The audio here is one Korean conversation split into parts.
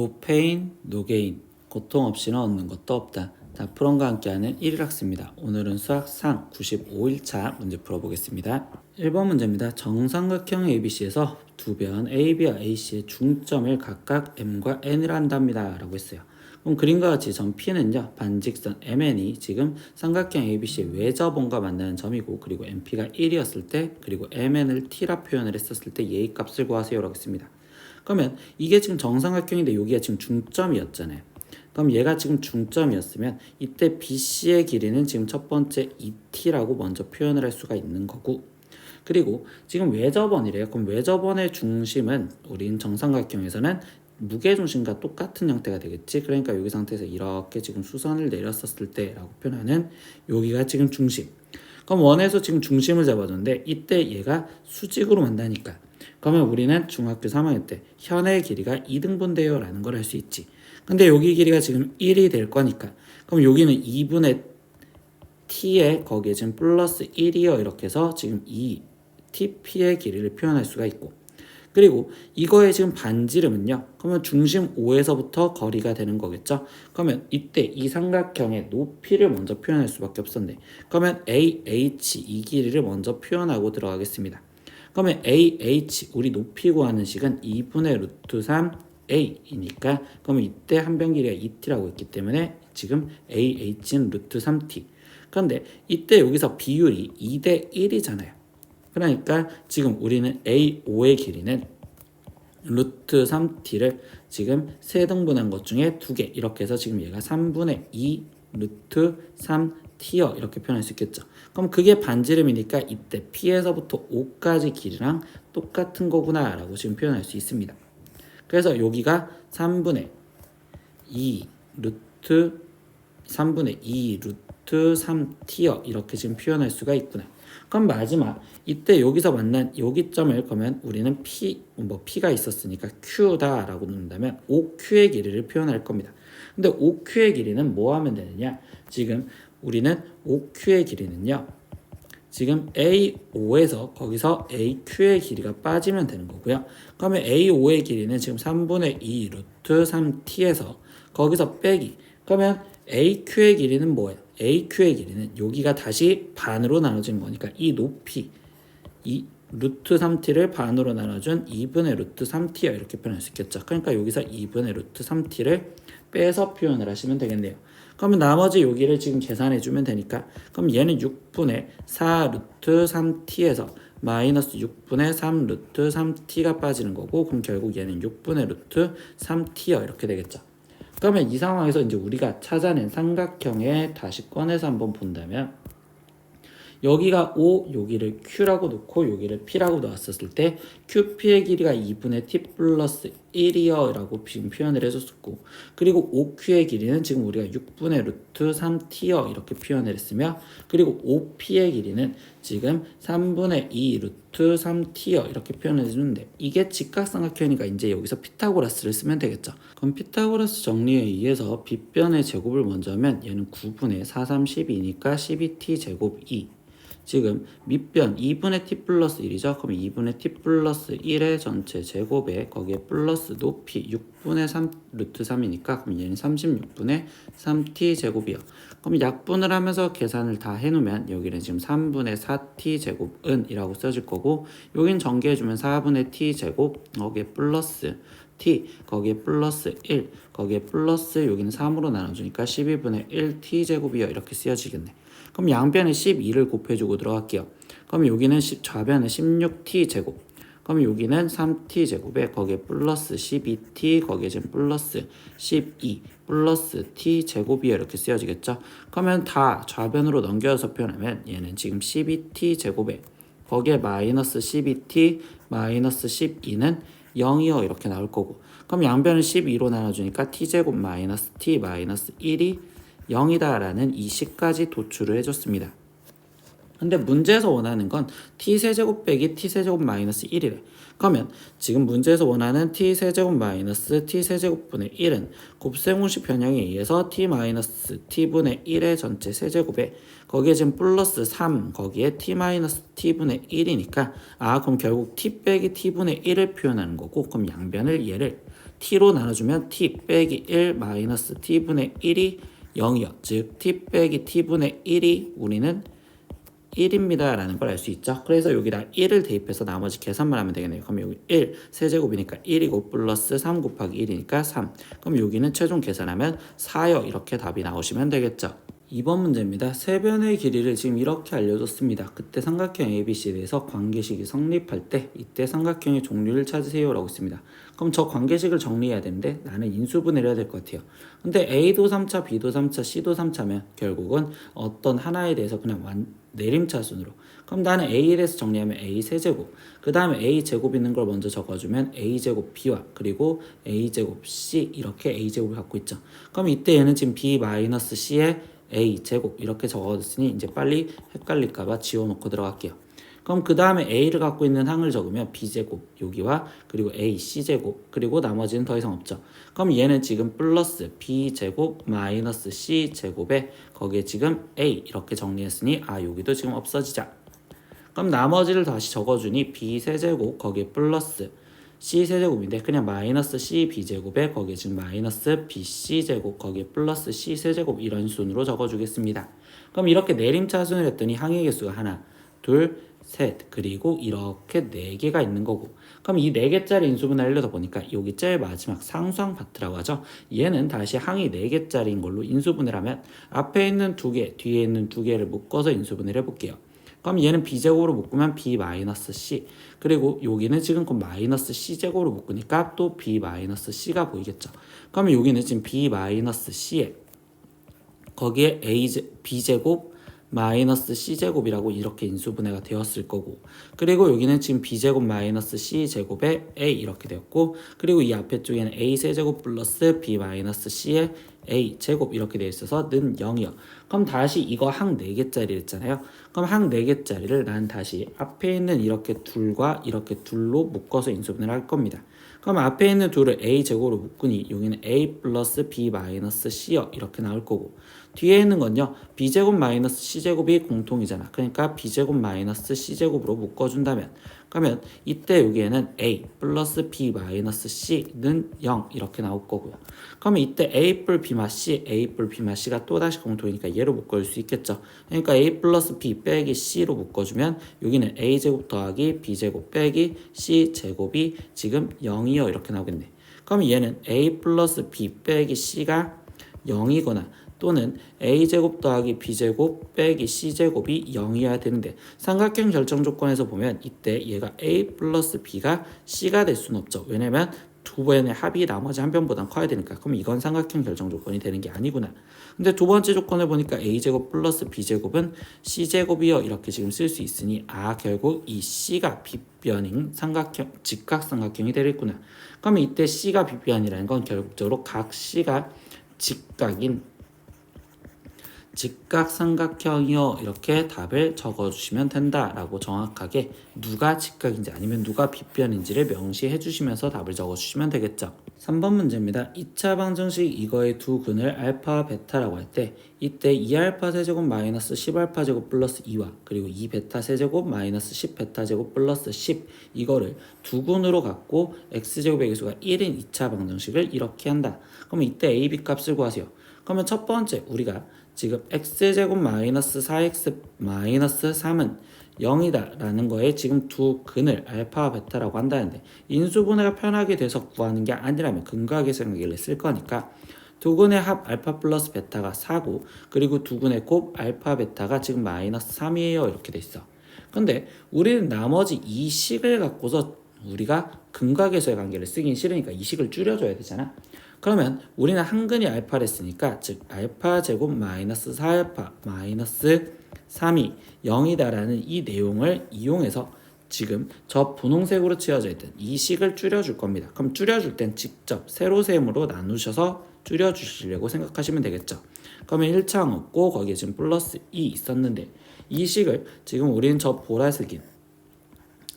No pain, no gain. 고통 없이는 얻는 것도 없다. 다프론과 함께하는 1일학습니다. 오늘은 수학상 95일차 문제 풀어보겠습니다. 1번 문제입니다. 정삼각형 ABC에서 두 변 AB와 AC의 중점을 각각 M과 N이라 한답니다. 라고 했어요. 그럼 그림과 같이 점 P는요, 반직선 MN이 지금 삼각형 ABC의 외접원과 만나는 점이고, 그리고 MP가 1이었을 때, 그리고 MN을 T라 표현을 했었을 때 얘의 값을 구하세요. 라고 했습니다. 그러면 이게 지금 정삼각형인데 여기가 지금 중점이었잖아요. 그럼 얘가 지금 중점이었으면 이때 BC의 길이는 지금 첫 번째 2t라고 먼저 표현을 할 수가 있는 거고, 그리고 지금 외접원이래요. 그럼 외접원의 중심은 우린 정삼각형에서는 무게중심과 똑같은 형태가 되겠지. 그러니까 여기 상태에서 이렇게 지금 수선을 내렸었을 때 라고 표현하는 여기가 지금 중심. 그럼 원에서 지금 중심을 잡아줬는데 이때 얘가 수직으로 만나니까, 그러면 우리는 중학교 3학년 때 현의 길이가 2등분돼요 라는 걸 할 수 있지. 근데 여기 길이가 지금 1이 될 거니까, 그럼 여기는 2분의 t에 거기에 지금 플러스 1이요 이렇게 해서 지금 이 TP의 길이를 표현할 수가 있고, 그리고 이거의 지금 반지름은요, 그러면 중심 O에서부터 거리가 되는 거겠죠. 그러면 이때 이 삼각형의 높이를 먼저 표현할 수밖에 없었네. 그러면 AH 이 길이를 먼저 표현하고 들어가겠습니다. 그러면 AH 우리 높이 구하는 식은 2분의 루트 3A이니까, 그러면 이때 한 변 길이가 2t라고 했기 때문에 지금 AH는 루트 3t. 그런데 이때 여기서 비율이 2대 1이잖아요. 그러니까 지금 우리는 A5의 길이는 루트 3t를 지금 3등분한 것 중에 2개 이렇게 해서 지금 얘가 3분의 2 루트 3t요 이렇게 표현할 수 있겠죠. 그럼 그게 반지름이니까 이때 P에서부터 O까지 길이랑 똑같은 거구나 라고 지금 표현할 수 있습니다. 그래서 여기가 3분의 2 루트 3t요 이렇게 지금 표현할 수가 있구나. 그럼 마지막 이때 여기서 만난 여기 점을 그러면 우리는 P가 있었으니까 Q다 라고 놓는다면 OQ의 길이를 표현할 겁니다. 근데 OQ의 길이는 뭐 하면 되느냐, 지금 우리는 OQ의 길이는요, 지금 A5에서 거기서 AQ의 길이가 빠지면 되는 거고요. 그러면 A5의 길이는 지금 3분의 2 루트 3t에서 거기서 빼기, 그러면 AQ의 길이는 뭐예요? AQ의 길이는 여기가 다시 반으로 나눠진 거니까 이 높이, 이 루트 3t를 반으로 나눠준 2분의 루트 3t야 이렇게 표현할 수 있겠죠. 그러니까 여기서 2분의 루트 3t를 빼서 표현을 하시면 되겠네요. 그러면 나머지 여기를 지금 계산해 주면 되니까, 그럼 얘는 6분의 4 루트 3t에서 마이너스 6분의 3 루트 3t가 빠지는 거고, 그럼 결국 얘는 6분의 루트 3t요 이렇게 되겠죠. 그러면 이 상황에서 이제 우리가 찾아낸 삼각형에 다시 꺼내서 한번 본다면, 여기가 O, 여기를 Q라고 놓고 여기를 P라고 놓았었을 때 QP의 길이가 2분의 T 플러스 1이요 라고 지금 표현을 해줬었고, 그리고 OQ의 길이는 지금 우리가 6분의 루트 3T요 이렇게 표현을 했으며, 그리고 OP의 길이는 지금 3분의 2 루트 3T요 이렇게 표현을 해주는데, 이게 직각삼각형이니까 이제 여기서 피타고라스를 쓰면 되겠죠. 그럼 피타고라스 정리에 의해서 빗변의 제곱을 먼저 하면 얘는 9분의 4, 3, 12니까 12T 제곱 2, 지금 밑변 2분의 t 플러스 1이죠. 그럼 2분의 t 플러스 1의 전체 제곱에 거기에 플러스 높이 6분의 3 루트 3이니까 그럼 얘는 36분의 3t 제곱이요. 그럼 약분을 하면서 계산을 다 해놓으면 여기는 지금 3분의 4t 제곱은 이라고 써질 거고, 여긴 전개해주면 4분의 t 제곱 거기에 플러스 t 거기에 플러스 1 거기에 플러스 여기는 3으로 나눠주니까 12분의 1t 제곱이요 이렇게 쓰여지겠네. 그럼 양변에 12를 곱해주고 들어갈게요. 그럼 여기는 좌변에 16t 제곱, 그럼 여기는 3t 제곱에 거기에 플러스 12t 거기에 지금 플러스 12 플러스 t 제곱이요 이렇게 쓰여지겠죠. 그러면 다 좌변으로 넘겨서 표현하면 얘는 지금 12t 제곱에 거기에 마이너스 12t 마이너스 12는 0이요 이렇게 나올 거고, 그럼 양변을 12로 나눠주니까 t제곱 마이너스 t 마이너스 1이 0이다 라는 이 식까지 도출을 해줬습니다. 근데 문제에서 원하는 건 t세제곱 빼기 t세제곱 마이너스 1이래. 그러면 지금 문제에서 원하는 t세제곱 마이너스 t세제곱분의 1은 곱셈공식 변형에 의해서 t 마이너스 t분의 1의 전체 세제곱에 거기에 지금 플러스 3 거기에 t 마이너스 t분의 1이니까 그럼 결국 t 빼기 t분의 1을 표현하는 거고, 그럼 양변을 얘를 t로 나눠주면 t 빼기 1 마이너스 t분의 1이 0이요. 즉 t 빼기 t분의 1이 우리는 1입니다 라는 걸 알 수 있죠. 그래서 여기다 1을 대입해서 나머지 계산만 하면 되겠네요. 그럼 여기 1 세제곱이니까 1이고 플러스 3 곱하기 1이니까 3. 그럼 여기는 최종 계산하면 4요. 이렇게 답이 나오시면 되겠죠. 2번 문제입니다. 세변의 길이를 지금 이렇게 알려줬습니다. 그때 삼각형 ABC에 대해서 관계식이 성립할 때 이때 삼각형의 종류를 찾으세요 라고 있습니다. 그럼 저 관계식을 정리해야 되는데 나는 인수분해를 해야 될 것 같아요. 근데 A도 3차, B도 3차, C도 3차면 결국은 어떤 하나에 대해서 그냥 내림차순으로. 그럼 나는 A에 대해서 정리하면 A 세제곱, 그 다음에 A 제곱 있는 걸 먼저 적어주면 A 제곱 B와 그리고 A 제곱 C 이렇게 A 제곱을 갖고 있죠. 그럼 이때 얘는 지금 B 마이너스 C에 A 제곱 이렇게 적어뒀으니 이제 빨리 헷갈릴까봐 지워놓고 들어갈게요. 그럼 그 다음에 A를 갖고 있는 항을 적으면 B제곱 여기와 그리고 A C제곱 그리고 나머지는 더 이상 없죠. 그럼 얘는 지금 플러스 B제곱 마이너스 C제곱에 거기에 지금 A 이렇게 정리했으니 여기도 지금 없어지자. 그럼 나머지를 다시 적어주니 B세제곱 거기에 플러스 C세제곱인데 그냥 마이너스 CB제곱에 거기에 지금 마이너스 BC제곱 거기에 플러스 C세제곱 이런 순으로 적어주겠습니다. 그럼 이렇게 내림차순을 했더니 항의 개수가 하나, 둘, 셋 그리고 이렇게 4개가 있는 거고 그럼 이 4개짜리 인수분해를 하려다 보니까 여기 제일 마지막 상수항 파트라고 하죠. 얘는 다시 항이 4개짜리인 걸로 인수분해를 하면 앞에 있는 2개, 뒤에 있는 2개를 묶어서 인수분해를 해볼게요. 그럼 얘는 B제곱으로 묶으면 B 마이너스 C 그리고 여기는 지금 마이너스 C제곱으로 묶으니까 또 B 마이너스 C가 보이겠죠. 그러면 여기는 지금 B 마이너스 C에 거기에 B제곱 마이너스 C제곱이라고 이렇게 인수분해가 되었을 거고 그리고 여기는 지금 B제곱 마이너스 C제곱에 A 이렇게 되었고 그리고 이 앞에 쪽에는 A 세제곱 플러스 B 마이너스 C에 A 제곱 이렇게 되어 있어서 는 0이요. 그럼 다시 이거 항 4개짜리 했잖아요. 그럼 항 4개짜리를 난 다시 앞에 있는 이렇게 둘과 이렇게 둘로 묶어서 인수분해를 할 겁니다. 그럼 앞에 있는 둘을 A 제곱으로 묶으니 여기는 A 플러스 B 마이너스 C요 이렇게 나올 거고 뒤에 있는 건요 B제곱 마이너스 C제곱이 공통이잖아. 그러니까 B제곱 마이너스 C제곱으로 묶어준다면 그러면 이때 여기에는 A 플러스 B 마이너스 C는 0 이렇게 나올 거고요. 그러면 이때 A 뿔 B 마 C, A 뿔 B 마 C가 또다시 공통이니까 얘로 묶어줄 수 있겠죠. 그러니까 A 플러스 B 빼기 C로 묶어주면 여기는 A제곱 더하기 B제곱 빼기 C제곱이 지금 0이요 이렇게 나오겠네. 그럼 얘는 A 플러스 B 빼기 C가 0이거나 또는 A제곱 더하기 B제곱 빼기 C제곱이 0이어야 되는데 삼각형 결정 조건에서 보면 이때 얘가 A 플러스 B가 C가 될 수는 없죠. 왜냐면 두 번의 합이 나머지 한 변보다 커야 되니까. 그럼 이건 삼각형 결정 조건이 되는 게 아니구나. 근데 두 번째 조건을 보니까 A제곱 플러스 B제곱은 C제곱이요 이렇게 지금 쓸 수 있으니 결국 이 C가 빗변인 삼각형 직각삼각형이 되겠구나. 그러면 이때 C가 빗변이라는 건 결국적으로 각 C가 직각인 직각삼각형이요 이렇게 답을 적어주시면 된다라고 정확하게 누가 직각인지 아니면 누가 빗변인지를 명시해 주시면서 답을 적어주시면 되겠죠. 3번 문제입니다. 2차 방정식 이거의 두 근을 알파 베타라고 할 때 이때 2알파 세제곱 마이너스 10알파 제곱 플러스 2와 그리고 2베타 세제곱 마이너스 10베타 제곱 플러스 10 이거를 두 근으로 갖고 x제곱의 개수가 1인 2차 방정식을 이렇게 한다. 그러면 이때 a, b 값을 구하세요. 그러면 첫 번째 우리가 지금 x제곱 마이너스 4x 마이너스 3은 0이다 라는 거에 지금 두 근을 알파와 베타라고 한다는데 인수분해가 편하게 돼서 구하는 게 아니라면 근과 계산기를 쓸 거니까 두 근의 합 알파 플러스 베타가 4고 그리고 두 근의 곱 알파 베타가 지금 마이너스 3이에요 이렇게 돼 있어. 근데 우리는 나머지 이 식을 갖고서 우리가 근과 계수의 관계를 쓰긴 싫으니까 이 식을 줄여줘야 되잖아. 그러면 우리는 한 근이 알파를 했으니까 즉 알파 제곱 마이너스 4알파 마이너스 3이 0이다라는 이 내용을 이용해서 지금 저 분홍색으로 칠해져 있던 이 식을 줄여줄 겁니다. 그럼 줄여줄 땐 직접 세로셈으로 나누셔서 줄여주시려고 생각하시면 되겠죠. 그러면 1차항 없고 거기에 지금 플러스 2 있었는데 이 식을 지금 우리는 저 보라색인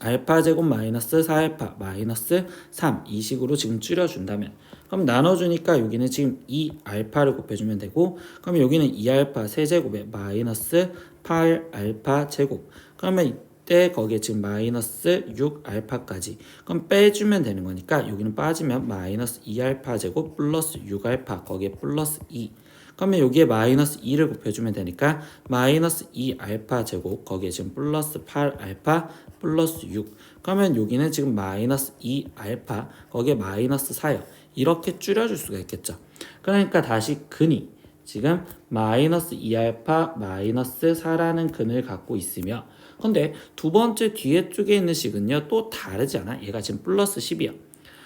알파 제곱 마이너스 4알파 마이너스 3 이 식으로 지금 줄여준다면 그럼 나눠주니까 여기는 지금 2알파를 곱해주면 되고 그럼 여기는 2알파 세제곱에 마이너스 8알파 제곱 그러면 이때 거기에 지금 마이너스 6알파까지 그럼 빼주면 되는 거니까 여기는 빠지면 마이너스 2알파 제곱 플러스 6알파 거기에 플러스 2 그러면 여기에 마이너스 2를 곱해주면 되니까 마이너스 2알파 제곱 거기에 지금 플러스 8알파 플러스 6 그러면 여기는 지금 마이너스 2알파 거기에 마이너스 4요 이렇게 줄여줄 수가 있겠죠. 그러니까 다시 근이 지금 마이너스 2알파 마이너스 4라는 근을 갖고 있으며 근데 두 번째 뒤에 쪽에 있는 식은요 또 다르지 않아? 얘가 지금 플러스 10이야.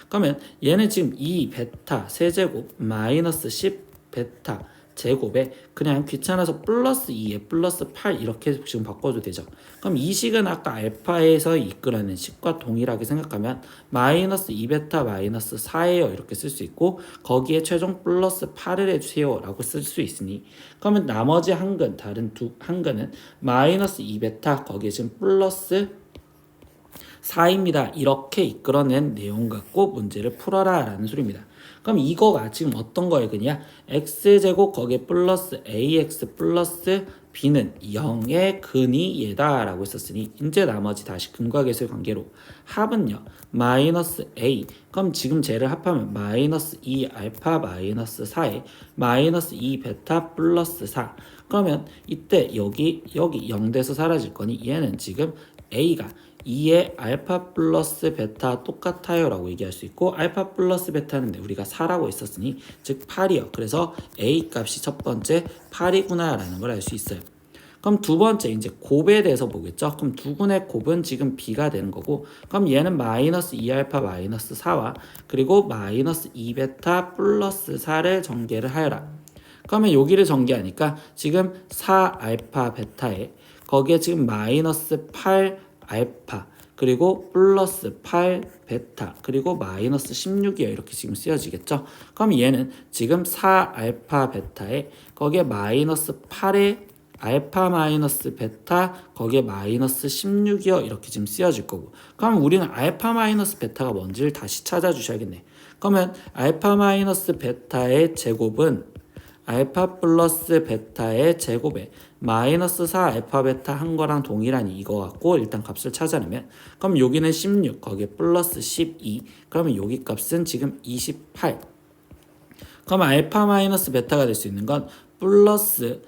그러면 얘는 지금 2 베타 세제곱 마이너스 10 베타 제곱에 그냥 귀찮아서 플러스 2에 플러스 8 이렇게 지금 바꿔도 되죠. 그럼 이 식은 아까 알파에서 이끌어낸 식과 동일하게 생각하면 마이너스 2베타 마이너스 4예요 이렇게 쓸 수 있고 거기에 최종 플러스 8을 해주세요 라고 쓸 수 있으니 그러면 나머지 한근 다른 두 한근은 마이너스 2베타 거기에 지금 플러스 4입니다. 이렇게 이끌어낸 내용 갖고 문제를 풀어라 라는 소리입니다. 그럼 이거가 지금 어떤 거의 근이야? x제곱 거기에 플러스 ax 플러스 b는 0의 근이 얘다 라고 했었으니 이제 나머지 다시 근과 계수의 관계로 합은요 마이너스 a 그럼 지금 쟤를 합하면 마이너스 2알파 마이너스 4에 마이너스 2베타 플러스 4 그러면 이때 여기 0돼서 사라질 거니 얘는 지금 a가 2의 알파 플러스 베타 똑같아요 라고 얘기할 수 있고 알파 플러스 베타는 우리가 4라고 했었으니 즉 8이요. 그래서 a 값이 첫 번째 8이구나 라는 걸 알 수 있어요. 그럼 두 번째 이제 곱에 대해서 보겠죠. 그럼 두 군의 곱은 지금 b가 되는 거고 그럼 얘는 마이너스 2알파 마이너스 4와 그리고 마이너스 2베타 플러스 4를 전개를 하여라. 그러면 여기를 전개하니까 지금 4알파 베타에 거기에 지금 마이너스 8알파 그리고 플러스 8베타 그리고 마이너스 16이요 이렇게 지금 쓰여지겠죠. 그럼 얘는 지금 4알파 베타에 거기에 마이너스 8에 알파 마이너스 베타 거기에 마이너스 16이요 이렇게 지금 쓰여질 거고 그럼 우리는 알파 마이너스 베타가 뭔지를 다시 찾아주셔야겠네. 그러면 알파 마이너스 베타의 제곱은 알파 플러스 베타의 제곱에 마이너스 4 알파 베타 한 거랑 동일하니 이거 갖고 일단 값을 찾아내면 그럼 여기는 16 거기에 플러스 12 그러면 여기 값은 지금 28 그럼 알파 마이너스 베타가 될 수 있는 건 플러스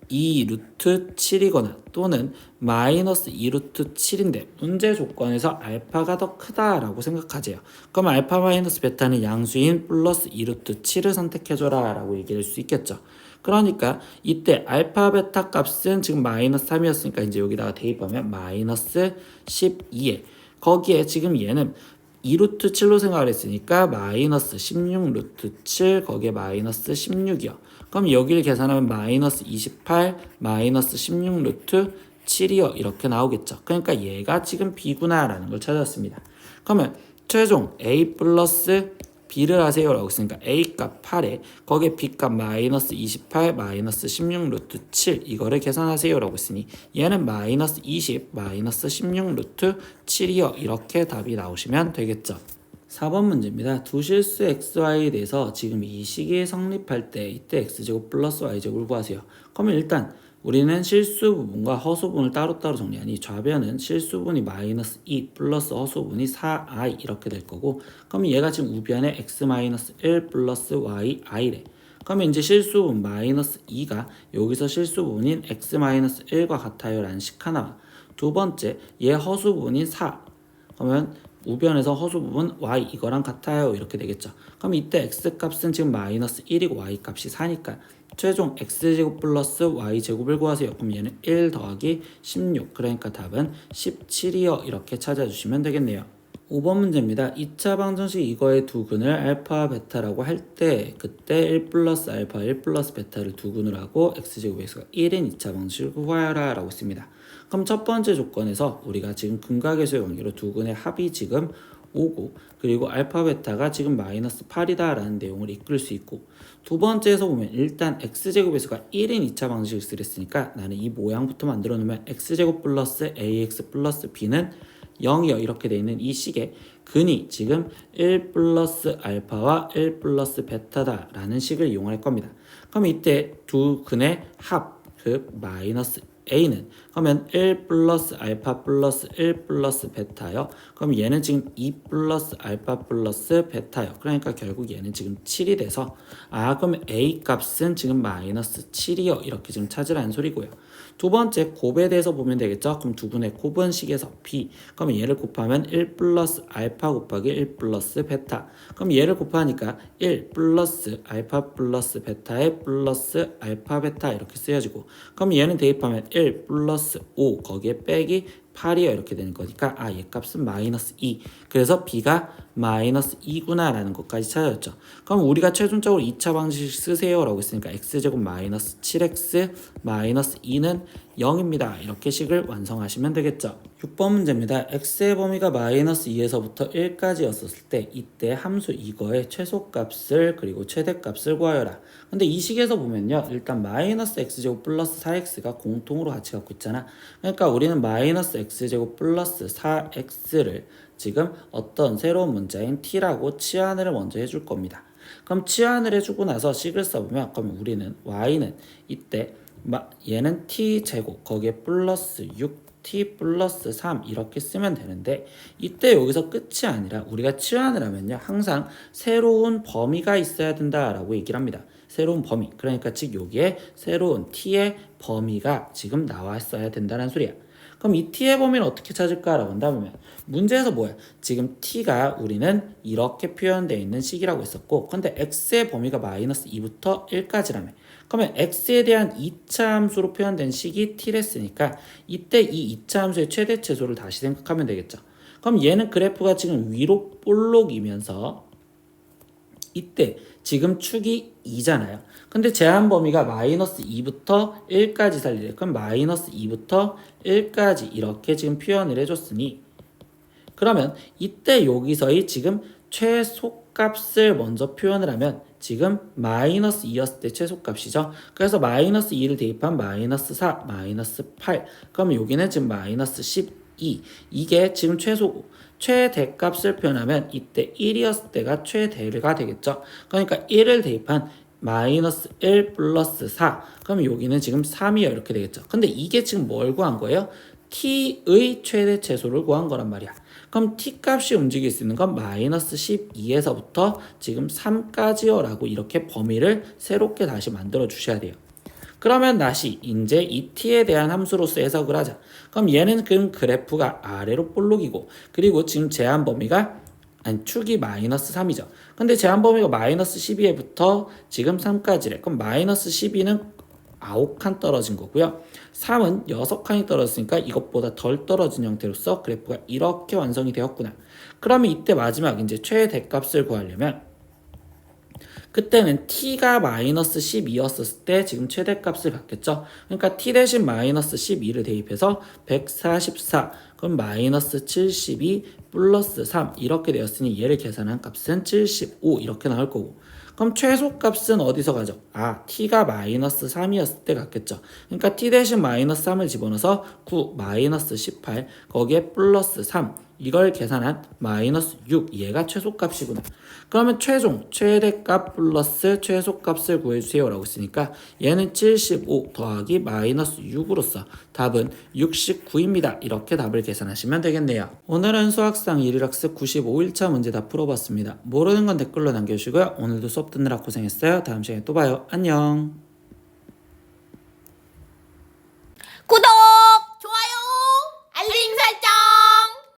2 루트 7이거나 또는 마이너스 2 루트 7인데 문제 조건에서 알파가 더 크다라고 생각하세요. 그럼 알파 마이너스 베타는 양수인 플러스 2 루트 7을 선택해줘라 라고 얘기할 수 있겠죠. 그러니까 이때 알파 베타 값은 지금 마이너스 3이었으니까 이제 여기다가 대입하면 마이너스 12에 거기에 지금 얘는 2루트 7로 생각을 했으니까 마이너스 16 루트 7 거기에 마이너스 16이요. 그럼 여기를 계산하면 마이너스 28 마이너스 16 루트 7이요 이렇게 나오겠죠. 그러니까 얘가 지금 b구나 라는 걸 찾았습니다. 그러면 최종 a 플러스 b를 하세요 라고 했으니까 a 값 8에 거기에 b 값 마이너스 28 마이너스 16 루트 7 이거를 계산하세요 라고 했으니 얘는 마이너스 20 마이너스 16 루트 7이요 이렇게 답이 나오시면 되겠죠. 4번 문제입니다. 두 실수 xy에 대해서 지금 이 식이 성립할 때 이때 x제곱 플러스 y제곱을 구하세요. 그러면 일단 우리는 실수 부분과 허수 부분을 따로따로 정리하니 좌변은 실수 부분이 마이너스 2 플러스 허수 부분이 4i 이렇게 될 거고 그러면 얘가 지금 우변에 x 마이너스 1 플러스 y i래. 그러면 이제 실수 부분 마이너스 2가 여기서 실수 부분인 x 마이너스 1과 같아요 라는 식 하나와 두 번째 얘 허수 부분인 4 그러면 우변에서 허수 부분 y 이거랑 같아요 이렇게 되겠죠. 그럼 이때 x 값은 지금 마이너스 1이고 y 값이 4니까 최종 x제곱 플러스 y제곱을 구하세요. 그럼 얘는 1 더하기 16 그러니까 답은 17이요 이렇게 찾아주시면 되겠네요. 5번 문제입니다. 2차 방정식 이거의 두 근을 알파 베타라고 할 때 그때 1 플러스 알파 1 플러스 베타를 두 근을 하고 x제곱 x가 1인 2차 방정식을 구하여라 라고 했습니다. 그럼 첫 번째 조건에서 우리가 지금 근과 계수의 관계로 두 근의 합이 지금 5고 그리고 알파 베타가 지금 마이너스 8이다 라는 내용을 이끌 수 있고 두 번째에서 보면 일단 x제곱에서가 1인 2차 방정식을 쓰랬으니까 나는 이 모양부터 만들어 놓으면 x제곱 플러스 ax 플러스 b는 0이요 이렇게 돼 있는 이 식의 근이 지금 1 플러스 알파와 1 플러스 베타다 라는 식을 이용할 겁니다. 그럼 이때 두 근의 합 그 마이너스 a는 그러면 1 플러스 알파 플러스 1 플러스 베타요. 그럼 얘는 지금 2 플러스 알파 플러스 베타요. 그러니까 결국 얘는 지금 7이 돼서 그럼 A 값은 지금 마이너스 7이요. 이렇게 지금 찾으라는 소리고요. 두 번째 곱에 대해서 보면 되겠죠. 그럼 두 분의 곱은 식에서 B. 그러면 얘를 곱하면 1 플러스 알파 곱하기 1 플러스 베타. 그럼 얘를 곱하니까 1 플러스 알파 플러스 베타의 플러스 알파 베타 이렇게 쓰여지고, 그럼 얘는 대입하면 1 플러스 5 거기에 빼기 8이요. 이렇게 되는 거니까 얘 값은 마이너스 2. 그래서 B가 마이너스 2구나 라는 것까지 찾아졌죠. 그럼 우리가 최종적으로 2차 방식 쓰세요 라고 했으니까 x제곱 마이너스 7x 마이너스 2는 0입니다. 이렇게 식을 완성하시면 되겠죠. 6번 문제입니다. x의 범위가 마이너스 2에서부터 1까지였었을 때 이때 함수 이거의 최소값을 그리고 최대값을 구하여라. 근데 이 식에서 보면요, 일단 마이너스 x제곱 플러스 4x가 공통으로 같이 갖고 있잖아. 그러니까 우리는 마이너스 x제곱 플러스 4x를 지금 어떤 새로운 문자인 t라고 치환을 먼저 해줄 겁니다. 그럼 치환을 해주고 나서 식을 써보면, 그럼 우리는 y는 이때 얘는 t제곱 거기에 플러스 6t 플러스 3 이렇게 쓰면 되는데, 이때 여기서 끝이 아니라 우리가 치환을 하면요, 항상 새로운 범위가 있어야 된다라고 얘기를 합니다. 새로운 범위, 그러니까 즉 여기에 새로운 t의 범위가 지금 나왔어야 된다는 소리야. 그럼 이 t의 범위는 어떻게 찾을까라고 한다면, 문제에서 뭐야? 지금 t가 우리는 이렇게 표현되어 있는 식이라고 했었고, 근데 x의 범위가 마이너스 2부터 1까지라며. 그러면 x에 대한 2차 함수로 표현된 식이 t랬으니까 이때 이 2차 함수의 최대 최소를 다시 생각하면 되겠죠. 그럼 얘는 그래프가 지금 위로 볼록이면서 이때 지금 축이 2잖아요. 근데 제한 범위가 마이너스 2부터 1까지 살리래. 그럼 마이너스 2부터 1까지 이렇게 지금 표현을 해줬으니, 그러면 이때 여기서의 지금 최소값을 먼저 표현을 하면 지금 마이너스 2였을 때 최소값이죠. 그래서 마이너스 2를 대입한 마이너스 4, 마이너스 8. 그럼 여기는 지금 마이너스 12. 이게 지금 최대값을 표현하면 이때 1이었을 때가 최대가 되겠죠. 그러니까 1을 대입한 마이너스 1 플러스 4. 그럼 여기는 지금 3이요. 이렇게 되겠죠. 근데 이게 지금 뭘 구한 거예요? t의 최대 최소를 구한 거란 말이야. 그럼 t 값이 움직일 수 있는 건 마이너스 12에서부터 지금 3까지요 라고 이렇게 범위를 새롭게 다시 만들어 주셔야 돼요. 그러면 다시 이제 이 t에 대한 함수로서 해석을 하자. 그럼 얘는 그래프가 아래로 볼록이고, 그리고 지금 제한 범위가 축이 마이너스 3이죠. 근데 제한 범위가 마이너스 12에부터 지금 3까지래. 그럼 마이너스 12는 9칸 떨어진 거고요. 3은 6칸이 떨어졌으니까 이것보다 덜 떨어진 형태로서 그래프가 이렇게 완성이 되었구나. 그러면 이때 마지막 이제 최대값을 구하려면, 그때는 t가 마이너스 12였을 때 지금 최대값을 갖겠죠. 그러니까 t 대신 마이너스 12를 대입해서 144, 그럼 마이너스 72 플러스 3 이렇게 되었으니 얘를 계산한 값은 75 이렇게 나올 거고, 그럼 최소값은 어디서 가죠? t가 마이너스 3이었을 때 같겠죠. 그러니까 t 대신 마이너스 3을 집어넣어서 9 마이너스 18 거기에 플러스 3 이걸 계산한 마이너스 6 얘가 최소값이구나. 그러면 최대값 플러스 최소값을 구해주세요 라고 했으니까 얘는 75 더하기 마이너스 6으로서 답은 69입니다. 이렇게 답을 계산하시면 되겠네요. 오늘은 수학상 1일학습 95일차 문제 다 풀어봤습니다. 모르는 건 댓글로 남겨주시고요. 오늘도 수업 듣느라 고생했어요. 다음 시간에 또 봐요. 안녕. 구독!